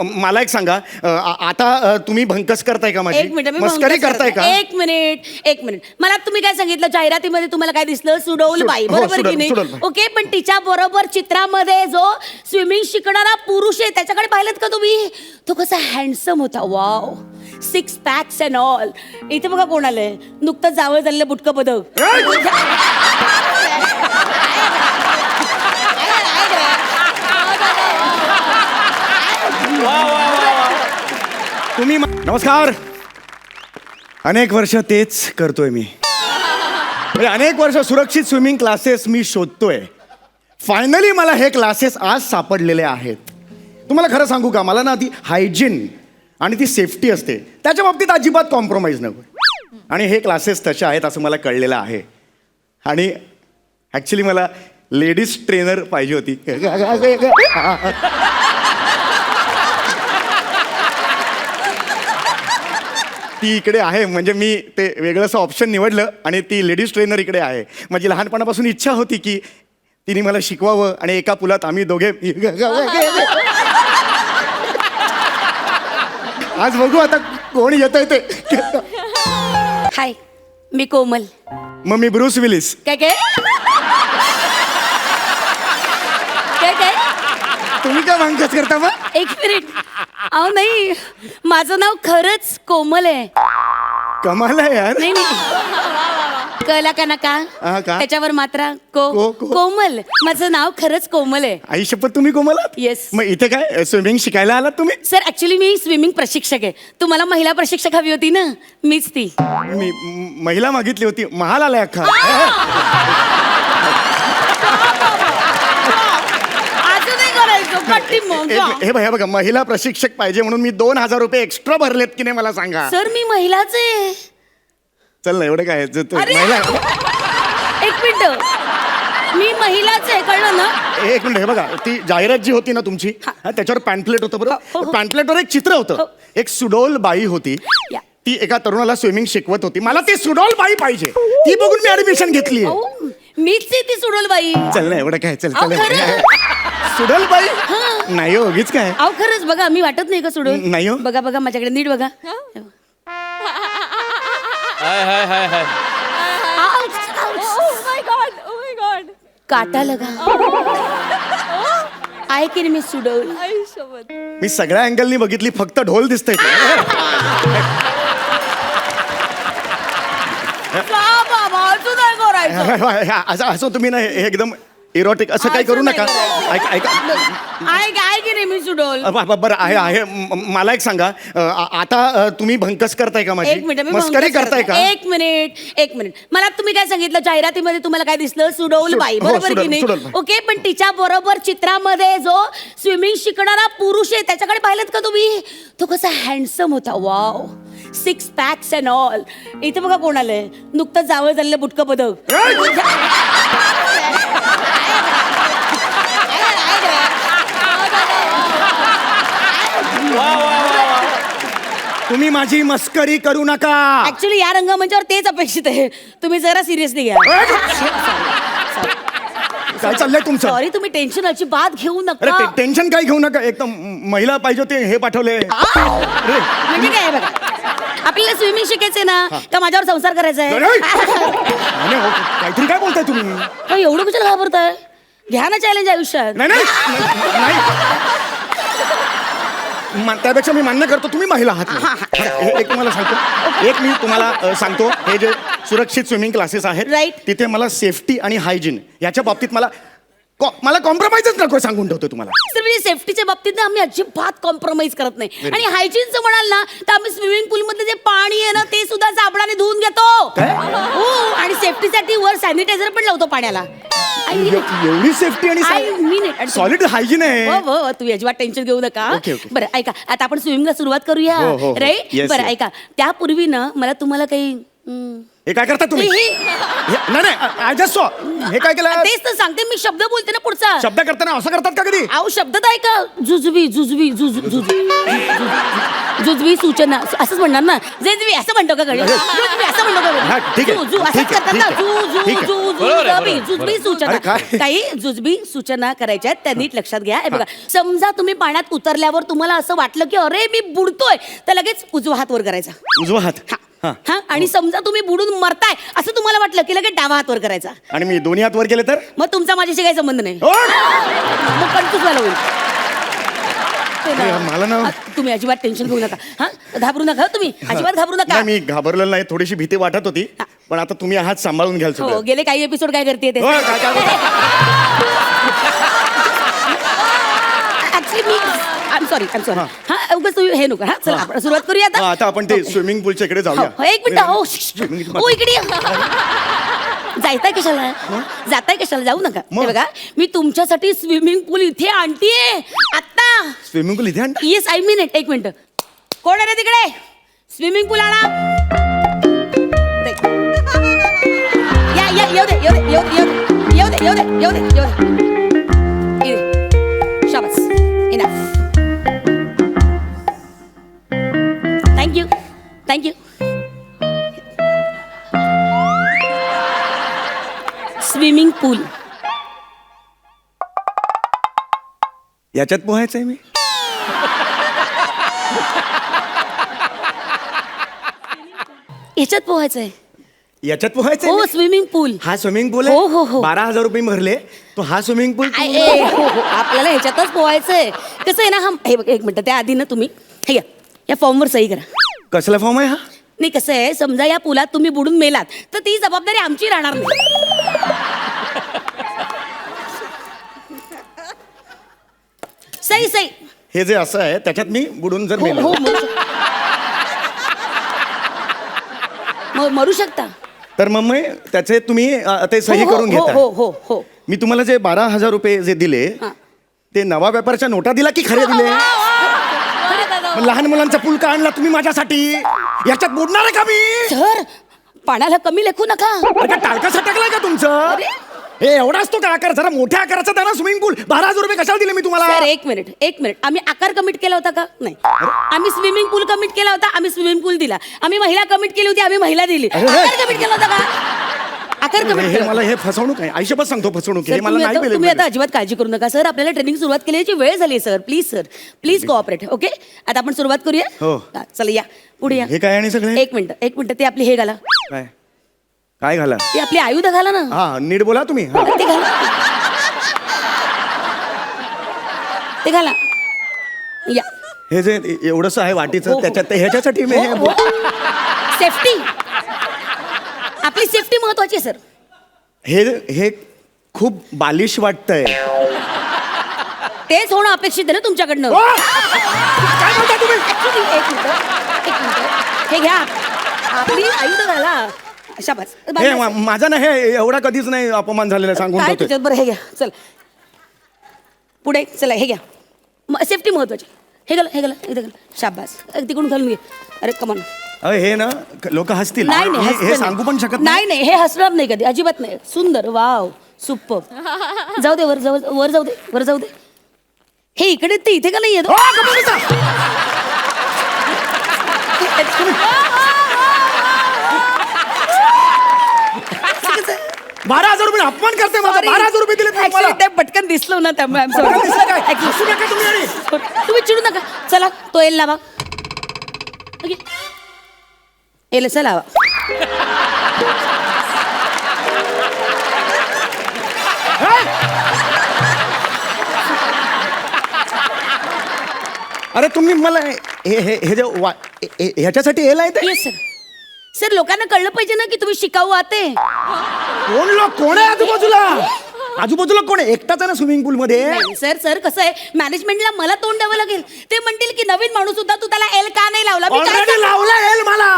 मला एक सांगा, आता तुम्ही भंकस करताय का माझी? एक मिनिट, मी मस्करी भंकस करताय करते. का? एक मिनिट मला तुम्ही काय सांगितलं जाहिरातीमध्ये तुम्हाला काय दिसलं? सुडौल बाई, बरोबर की नाही? सुडौल बाई. ओके, पण तिच्या बरोबर चित्रामध्ये जो स्विमिंग शिकणारा पुरुष आहे त्याच्याकडे पाहिलं का तुम्ही? तो कसा हँडसम होता. Wow, 6 packs and all. इथे बघा कोण आलंय, नुकतंच जावळ झालेलं बुटकं पदक. तुम्ही नमस्कार. अनेक वर्ष तेच करतोय मी. म्हणजे अनेक वर्ष सुरक्षित स्विमिंग क्लासेस मी शोधतोय. फायनली मला हे क्लासेस आज सापडलेले आहेत. तुम्हाला खरं सांगू का, मला ना ती हायजीन आणि ती सेफ्टी असते त्याच्या बाबतीत अजिबात कॉम्प्रोमाइज नको. आणि हे क्लासेस तसे आहेत असं मला कळलेलं आहे. आणि ॲक्च्युली मला लेडीज ट्रेनर पाहिजे होती. ती इकडे आहे, म्हणजे मी ते वेगळंसं ऑप्शन निवडलं आणि ती लेडीज ट्रेनर इकडे आहे. माझी लहानपणापासून इच्छा होती की तिने मला शिकवावं आणि एका पुलात आम्ही दोघे. आज बघू आता कोण येत आहे ते. हाय, मी कोमल. मग मी ब्रूस विलिस. काय काय काय काय तुम्ही का भंकस करता मग? एक मिनिट. अहो नाही, माझं नाव खरंच कोमल आहे. कमाल आहे यार. नाही नाही, कळला का ना का? का? त्याच्यावर मात्रा को. कोमल. माझं नाव खरंच कोमल आहे. आई शपथ, तुम्ही कोमल आहात? येस. मग इथे काय स्विमिंग शिकायला आलात तुम्ही? सर, ऍक्च्युली मी स्विमिंग प्रशिक्षक आहे. तुम्हाला महिला प्रशिक्षक हवी होती ना, मीच ती. मी महिला मागितली होती. महाल आलाय अख्खा. हे बघा, महिला प्रशिक्षक पाहिजे म्हणून मी 2,000 रुपये एक्स्ट्रा भरलेत की नाही मला सांगा. सर, मी महिलाच आहे. चल ना, एवढं काय अरे! महिला. एक मिनिट, मी महिलाच आहे, कळलं ना? एक मिनिट. हे बघा, ती जाहिरात जी होती ना तुमची, त्याच्यावर पॅम्पलेट होतं हो, बरोबर. हो. पॅम्पलेटवर एक चित्र होतं. हो. एक सुडौल बाई होती. या. ती एका तरुणाला स्विमिंग शिकवत होती. मला ती सुडौल बाई पाहिजे. ती बघून मी ऍडमिशन घेतली. अहो, मीच आहे ती सुडोल बाई. चल ना, एवढं काय. चल अहो, चल. खरं? सुडौल बाई नाही हो, उगीच काय. अहो खरंच बघा, मी वाटत नाही का सुडोल? नाही हो. बघा बघा माझ्याकडे नीट बघा. काटा लगा आहे की नाही मी सुडोल? मी सगळ्या अँगलनी बघितली, फक्त ढोल दिसतंय. असं तुम्ही ना हे एकदम इरोटिक असं काही करू नका. आहे की नाही मी सुडोल? बरं आहे. मला एक सांगा, आता तुम्ही भंकस करताय का माझी? एक मिनिट, मी मस्करी भंकस करताय करते. का? एक मिनिट मला तुम्ही काय सांगितलं जाहिरातीमध्ये? तुम्हाला काय दिसलं? सुडौल बाई, हो, बरोबर की सुडौल नाही? बाई. ओके, पण तिच्या बरोबर चित्रामध्ये जो स्विमिंग शिकणारा पुरुष आहे त्याच्याकडे पाहिलं का तुम्ही? तो कसा हँडसम होता. Wow, 6 packs and all. इथे बघा कोण आलंय, नुकतंच जावळ झालेलं बुटकं पदक. तुम्ही माझी मस्करी करू नका. ऍक्च्युली या रंगमंचावर तेच अपेक्षित आहे. तुम्ही जरा सिरियसली घ्या. काय चाललंय तुमचं? सॉरी, तुम्ही टेन्शन अजिबात घेऊ अरे नका. टेन्शन काय घेऊ नका. एकदम महिला पाहिजे होते, हे पाठवले. म्हणजे काय बघा, आपल्याला स्विमिंग शिकायचंय ना, का माझ्यावर संसार करायचा आहे? काहीतरी काय बोलताय तुम्ही? एवढं कशाला घाबरताय? घ्या ना चॅलेंज आयुष्यात. नाही नाही. त्यापेक्षा मी मान्य करतो तुम्ही महिला आहात. एक तुम्हाला सांगतो, एक मी तुम्हाला सांगतो, हे जे सुरक्षित स्विमिंग क्लासेस आहेत, Right. तिथे मला सेफ्टी आणि हायजीन याच्या बाबतीत मला कॉम्प्रोमाइजच नको सांगून ठेवतो तुम्हाला. सर, म्हणजे सेफ्टीच्या बाबतीत ना आम्ही अजिबात कॉम्प्रोमाइज करत नाही. आणि हायजीनचं म्हणाल ना, तर आम्ही स्विमिंग पूल मधले जे पाणी आहे ना, ते सुद्धा साबणाने धुवून घेतो. हो, आणि सेफ्टीसाठी वर सॅनिटायझर पण लावतो पाण्याला. एवढी सेफ्टी आणि सॉलिड हायजीन आहे. हो, तू अजिबात टेन्शन घेऊ नका. Okay. बरं ऐका, आता आपण स्विमिंगला सुरुवात करूया, हो. राईट? Yes, बरं yes. ऐका, त्यापूर्वी ना मला तुम्हाला काही हे काय करता तुम्ही? नाही आय जस्ट सॉ. हे काय केलं? तेच तर सांगते मी, शब्द बोलते ना पुढचा. शब्द करताना असं करतात का कधी? अहो शब्द तर ऐका, जुजबी जुजबी जुजबी. जुजबी सूचना असंच म्हणणार ना जुजबी असं म्हणतो का घरी जुजबी असं म्हणतो हा, का ठीक आहे, जू असंच ठीक आहे, करतात ना ठीक आहे, जू जू ठीक आहे. जू बरोबर आहे, जुजबी बरोबर, जुजबी सूचना अरे काय? काही जुजबी सूचना करायच्या आहेत त्या नीट लक्षात घ्या हे बघा समजा तुम्ही पाण्यात उतरल्यावर तुम्हाला असं वाटलं की अरे मी बुडतोय तर लगेच उजवा हात वर करायचा उजवा हात हा हा आणि समजा तुम्ही बुडून मरताय असं तुम्हाला वाटलं की लगेच डावा हात वर करायचा आणि मी दोन्ही हात वर केले तर मग तुमचा माझ्याशी काही संबंध नाही ओ! मग कन्फ्युज व्हायला होईल ते ना. अरे, मला ना- तुम्ही अजिबात टेन्शन घेऊ नका हा घाबरू नका हं तुम्ही अजिबात घाबरू नका नाही, मी घाबरलेलो नाही थोडीशी भीती वाटत होती हा. पण आता तुम्ही हात सांभाळून घ्याल हो सगळं गेले काही एपिसोड काय करते हो, काय actually me I am sorry हा उगाच तुम्ही हे नको हा चला आपण सुरुवात करूया हा, आता आपण ते स्विमिंग पूलच्या इकडे जाऊया हो, एक मिनिट हो Swimming pool. हो इकडे या. जायताय कशाला जाताय कशाला जाऊ नका मग? हे बघा मी तुमच्यासाठी स्विमिंग पूल इथे आणतीये आता स्विमिंग पूल इथे आण. येस आय मीन इट एक मिनिट कोण आहे रे तिकडे स्विमिंग पूल आणा दे. या या येऊ दे येऊ दे येऊ दे येऊ दे येऊ दे येऊ दे येऊ दे येऊ दे शाबास इनफ थँक्यू थँक्यू स्विमिंग पूल याच्यात पोहायचंय मी याच्यात पोहायचंय याच्यात पोहायचंय हो मी? स्विमिंग पूल हा स्विमिंग पूल हो, हो, हो. 12,000 रुपये भरले तो हा स्विमिंग पूल हो हो आपल्याला ह्याच्यातच पोहायचंय कसं आहे ना हा हे बघ एक मिनिट त्या आधी ना तुम्ही हे घ्या या फॉर्मवर सही करा कसला फॉर्म आहे हा नाही कसं आहे समजा या पुलात तुम्ही बुडून मेलात तर ती जबाबदारी आमची राहणार नाही सही सही हे जे असं आहे त्याच्यात मी बुडून जर हो मेलो हो मरू शकता तर मग मी त्याचे तुम्ही ते सही हो, करून हो, घेता हो हो हो मी तुम्हाला जे 12,000 रुपये जे दिले हा. ते नवा व्यापाराच्या नोटा दिला की खरे दिले मग लहान मुलांचा पूल का आणला तुम्ही माझ्यासाठी याच्यात बुडणार आहे का मी सर पाण्याला कमी लेखू नका अरे का टाळका सटकलाय का तुमचं हे एवढा असतो का आकार जरा मोठ्या आकाराचा त्यांना स्विमिंग पूल 12,000 रुपये कशाला दिले मी तुम्हाला सर एक मिनिट आम्ही आकार कमिट केला होता का नाही आम्ही स्विमिंग पूल कमिट केला होता आम्ही स्विमिंग पूल दिला आम्ही महिला कमिट केली होती आम्ही महिला दिली अरे, आकार कमिट केला होता का आकार कमिट हे केला मला हे फसवणूक आहे आयुष्यभर सांगतो फसवणूक सर, हे मला नाही तुम्ही आता दिले अजिबात काळजी करू नका सर आपल्याला ट्रेनिंग सुरुवात केल्याची वेळ झाली सर प्लीज कोऑपरेट ओके आता आपण सुरुवात करूया हो. हा, चला या पुढे या हे काय आणि सगळे एक मिनिट ते आपली हे घाला काय काय घाला ते आपली आयुध घाला ना हा नीट बोला तुम्ही हा. ते घाला ते घाला या हे जे एवढंच आहे हो, वाटीचं हो. त्याच्यात ह्याच्यासाठी मी हे सेफ्टी आपली सेफ्टी महत्वाची आहे सर हे हे खूप बालिश वाटतंय तेच होणं अपेक्षित आहे ना तुमच्याकडनं ओ! काय बोलता तुम्ही Actually, एक मिनिट हे घ्या आपली आयुध घाला शाबास हे माझा ना हे एवढा कधीच नाही अपमान झालेला सांगून काय ठेवतोय. तुझ्यात बरं हे घ्या चल पुढे चला हे घ्या सेफ्टी महत्वाची हे घाला शाबास तिकडून घालून घे अरे कमान अरे हे ना लोक हसतील नाही मी हसलं हे नाही. सांगू पण शकत नाही हे हसणार नाही कधी अजिबात नाही सुंदर वाव सुपर जाऊ दे वर जाऊ दे हे इकडे ते इथे का नाही येत ओ, गप्प बसा. 12,000 रुपये अपमान करते माझा 12,000 रुपये दिले तुम्ही मला. ते पटकन दिसलं ना त्यामुळे I'm sorry. पटकन दिसलं काय? हसू नका तुम्ही आणि. तुम्ही चिडू नका चला तो एल लावा ओके. एल असा लावा अरे तुम्ही मला हे जे ह्याच्यासाठी एल आहे ते येस सर लोकांना कळलं पाहिजे ना की तुम्ही शिकाऊ आते कोण आहे आजूबाजूला कोण आहे एकटाच आहे ना स्विमिंग पूल मध्ये सर कसं आहे मॅनेजमेंटला मला तोंड द्यावं लागेल ते म्हणतील की नवीन माणूस सुद्धा तू त्याला एल का नाही लावला मी काय ऑलरेडी सांगू? लावला एल मला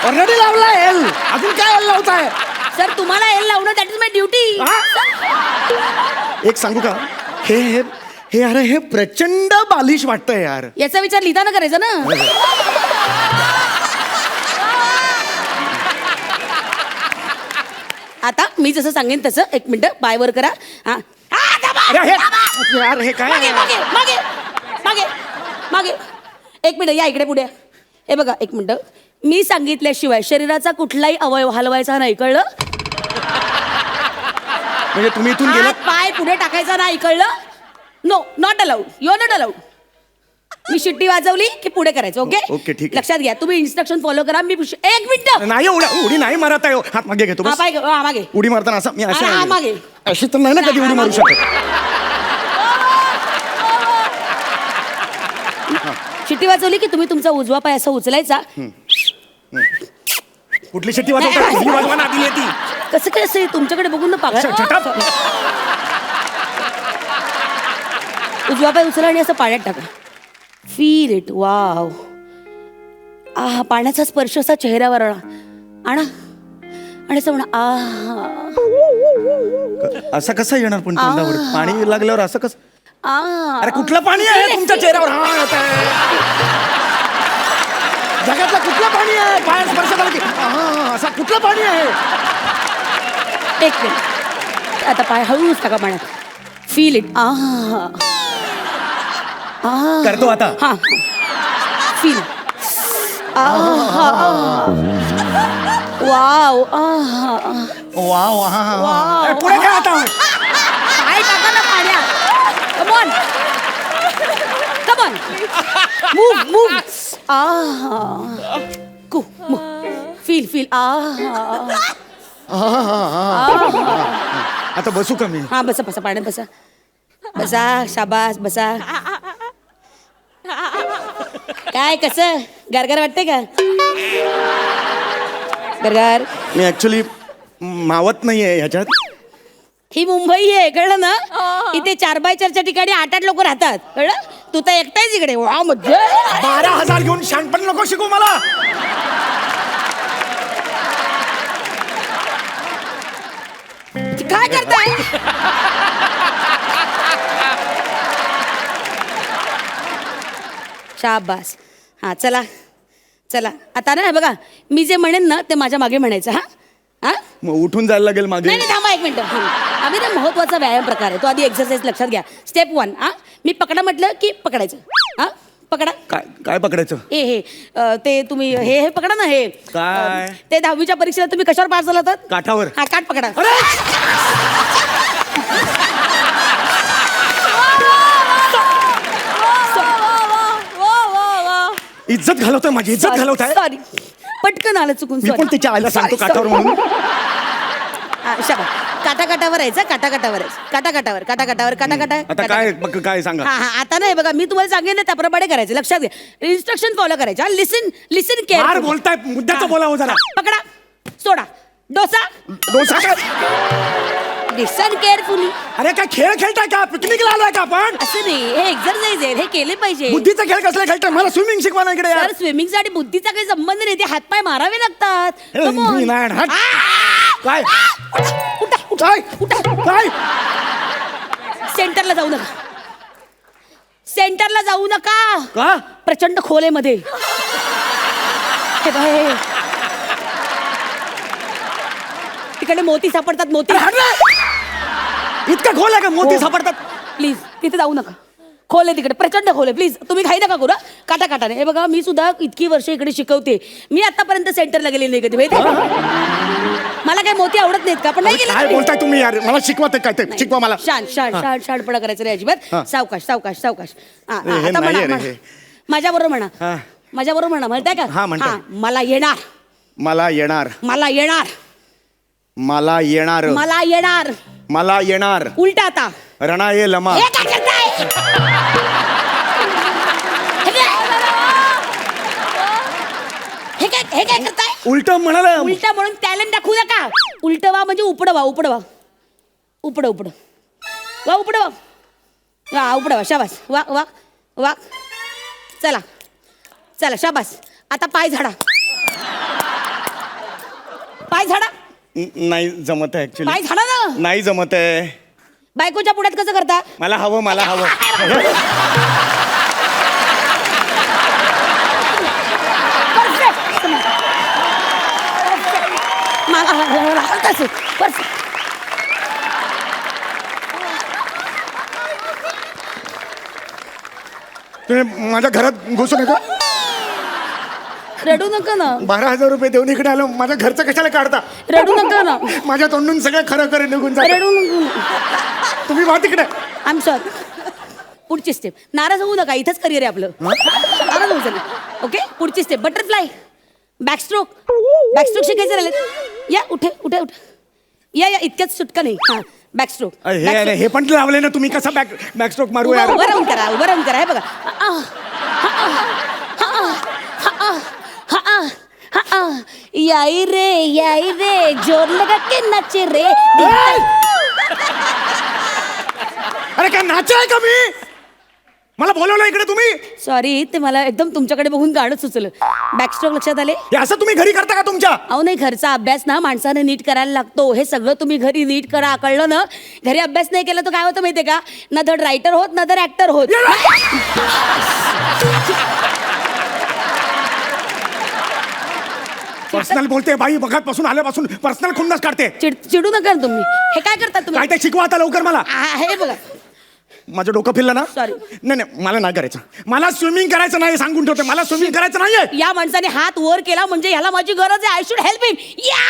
ऑलरेडी लावला एल अजून काय एल लावताय सर तुम्हाला एल लावणं दॅट इज माय ड्युटी एक सांगू का हे हे हे अरे हे प्रचंड बालिश वाटतंय यार याचा विचार लिहिताना करायचा ना आता मी जसं सांगेन तसं एक मिनिट पाय वर करा हा अरे हे यार हे काय मागे मागे मागे मागे मागे. एक मिनिट, या इकडे पुढे. हे बघा, एक मिनिट. मी सांगितल्याशिवाय शरीराचा कुठलाही अवयव हलवायचा नाही, कळलं? म्हणजे तुम्ही इथून हात गेलात. पाय पुढे टाकायचा नाही, कळलं? No, not allowed. You are not allowed. मी शिट्टी वाजवली की पुढे करायचं. ओके ओके, ठीक आहे. लक्षात घ्या, तुम्ही इन्स्ट्रक्शन फॉलो करा. मी एक मिनिट. नाही उडी नाही मारत आहे. हात मागे घेतो हा बस. पाय हा मागे. उडी मारताना असं मी हा, असं मागे. अशी तर नाही ना कधी उडी मारू शकत. शिट्टी वाजवली की तुम्ही तुमचा उजवा पाय असा उचलायचा. कुठली शिट्टी वाजवता? कुठली वाजवा ना आधी येते. कसं काय असेल तुमच्याकडे बघून ना पागल. Shut up. उजवा पाय उचला आणि असं पाण्यात टाका. Feel it. वाव. पाण्याचा स्पर्श असा चेहऱ्यावर आणा आणि असं म्हणा असं कसं येणार पण तोंडावर? पाणी लागल्यावर असं कसं? आ अरे कुठलं पाणी आहे तुमच्या चेहऱ्यावर? हा येत आहे. जगातलं कुठलं पाणी आहे? पाय स्पर्श झाला की असं कुठलं पाणी आहे? एक मिनिट. आता पाय हळूच टाका पाण्यात. Feel it. करतो आता. हा फील. वाव. वाव. वाव. पुढे काय आता? पाय टाका ना पाण्यात. Come on come on. Move feel feel. आता बसू का मी? हा बसा बसा पाण्यात बसा. बसा शाबास बसा. काय कसं गारगार वाटतंय का? गारगार. मी ऍक्च्युली मावत नाहीये ह्याच्यात. ही मुंबई आहे, कळलं ना? इथे 4x4च्या ठिकाणी 8 लोक राहतात, कळलं? तू तर एकटाच इकडे. वा मज्जा. 12,000 घेऊन शहाणपण नको शिकू मला. काय करताय? शाबास. हा चला चला आता ना हे बघा, मी जे म्हणेन ना ते माझ्या मागे म्हणायचं. हा हा मग उठून जायला लागेल मागे. नाही नाही थांबा एक मिनिट. आम्ही ना महत्वाचा व्यायाम प्रकार आहे तो. आधी एक्सरसाइज लक्षात घ्या. स्टेप 1. मी पकडा म्हटलं की पकडायचं. हा पकडा. काय काय पकडायचं? हे ते तुम्ही हे पकडा ना. हे काय? ते 10वीच्या परीक्षेला तुम्ही कशावर पास झाला होतात? काठावर. हा काठ पकडा. इज्जत घालवतोय माझी. इज्जत घालवताय. सॉरी पटकन आलं चुकून. मी पण तिच्या आईला सांगतो काठावर म्हणून. काटाकाटावर यायचं. काटाकाटावर काटाकाटावर काटाकाटावर काटाकाटा. आता काय काय सांगा? हा हा आता नाही बघा, मी तुम्हाला सांगेन ना त्याप्रमाणे करायचं. लक्षात घ्या. इन्स्ट्रक्शन फॉलो करायचे. लिसन लिसन फार केअर. बोलताय. मुद्द्याचं बोलावं जरा. पकडा. सोडा. डोसा. डोसा काय? लिसन केअरफुली. अरे काय खेळ खेळताय का? पिकनिकला आलोय का आपण? असं नाही, हे एक्सरसाइज आहे, हे केले पाहिजे. बुद्धीचा खेळ कसला खेळताय? मला स्विमिंग शिकवा ना इकडे यार. तर स्विमिंगचा आणि बुद्धीचा काही संबंध नाही. ते हातपाय मारावे लागतात. Come on. मी नाही हट. काय उठा उठा काय उठा. काय? सेंटरला जाऊ नका. सेंटरला जाऊ नका. का? प्रचंड खोलेमध्ये. हे बाय तिकडे मोती सापडतात. मोती. इतका खोल आहे का? मोती सापडतात. प्लीज तिथे जाऊ नका. खोल आहे तिकडे, प्रचंड खोल आहे. प्लीज तुम्ही घाई नका करू. काटा काटाने. हे बघा, मी सुद्धा इतकी वर्ष इकडे शिकवते. मी आतापर्यंत सेंटरला गेले नाही कधी माहिती. मला काय मोती आवडत नाहीत का? पण नाही काय गेले. बोलताय तुम्ही यार? मला शिकवा ते काय ते शिकवा मला. शाणपणा करायचं नाही अजिबात. सावकाश सावकाश सावकाश. हे आता नाही रे, म्हणा हे. माझ्या बरोबर म्हणा. हा. माझ्या बरोबर म्हणा. म्हणताय का? हा, म्हणतोय. मला येणार. मला येणार. मला येणार. मला येणार. मला येणार. मला येणार. उलटा आता. रणा ये लमा. हे काय करताय? हे काय करताय? उलट म्हणाला. उलट म्हणून टॅलेंट दाखवू नका. उलट वा म्हणजे उपड वा. उपड वा. उपड उपड वा. उपड वा. वा उपड वा. शाबास. वा वा वा. चला चला शाबास. आता पाय झाडा. पाय झाडा. नाही जमत आहे ऍक्च्युली. पाय झाडा ना. नाही जमत आहे. बायकोच्या पुढ्यात कसं करता? मला हवं. मला हवं. तुम्ही माझ्या घरात घुसू नका. रडू नका ना. 12,000 रुपये देऊन इकडे आलो, माझ्या घरचं कशाला काढता? रडू नका ना. माझ्या तोंडून सगळं खरं खरं निघून जातं. रडू नका. तुम्ही वा तिकडे. I am sorry. पुढची स्टेप. नाराज होऊ नका, इथंच करिअर आहे आपलं. नाराज होऊ नका. ओके, पुढची स्टेप बटरफ्लाय, बॅकस्ट्रोक. बॅकस्ट्रोक शिकायचं राहिले. या उठे उठे उठे. या या, इतक्याच सुटका नाही. हां, बॅकस्ट्रोक. हे पण लावले ना तुम्ही, कसा बॅकस्ट्रोक मारू यार? उभं राहून करा, उभं राहून करा. हे बघा. याई रे जोर लगा के नाचे रे. अरे काय नाचाय का मी? मला बोलवलं इकडे तुम्ही? सॉरी, ते मला एकदम तुमच्याकडे बघून गाणं सुचलं. बॅकस्ट्रोक लक्षात आले? हे असं तुम्ही घरी करता का तुमच्या? अहो नाही, घरचा अभ्यास ना माणसाने नीट करायला लागतो. हे सगळं तुम्ही घरी नीट करा, कळलं ना? घरी अभ्यास नाही केला तर काय होतं माहितीये का? ना धड रायटर होत ना धड ऍक्टर होत. पर्सनल बोलते बाई, बघतपासून आल्यापासून पर्सनल खुन्नस काढते. चिडू नका ना तुम्ही. हे काय करता तुम्ही? काय ते शिकवा आता लवकर मला. हे बघा. माझं डोकं फिरलं ना? Sorry. नाही नाही, मला नाही करायचं. मला स्विमिंग करायचं नाही, सांगून ठेवते. मला स्विमिंग करायचं नाहीये. या माणसाने हात वर केला म्हणजे ह्याला माझी गरज आहे. आय शुड हेल्प हिम. या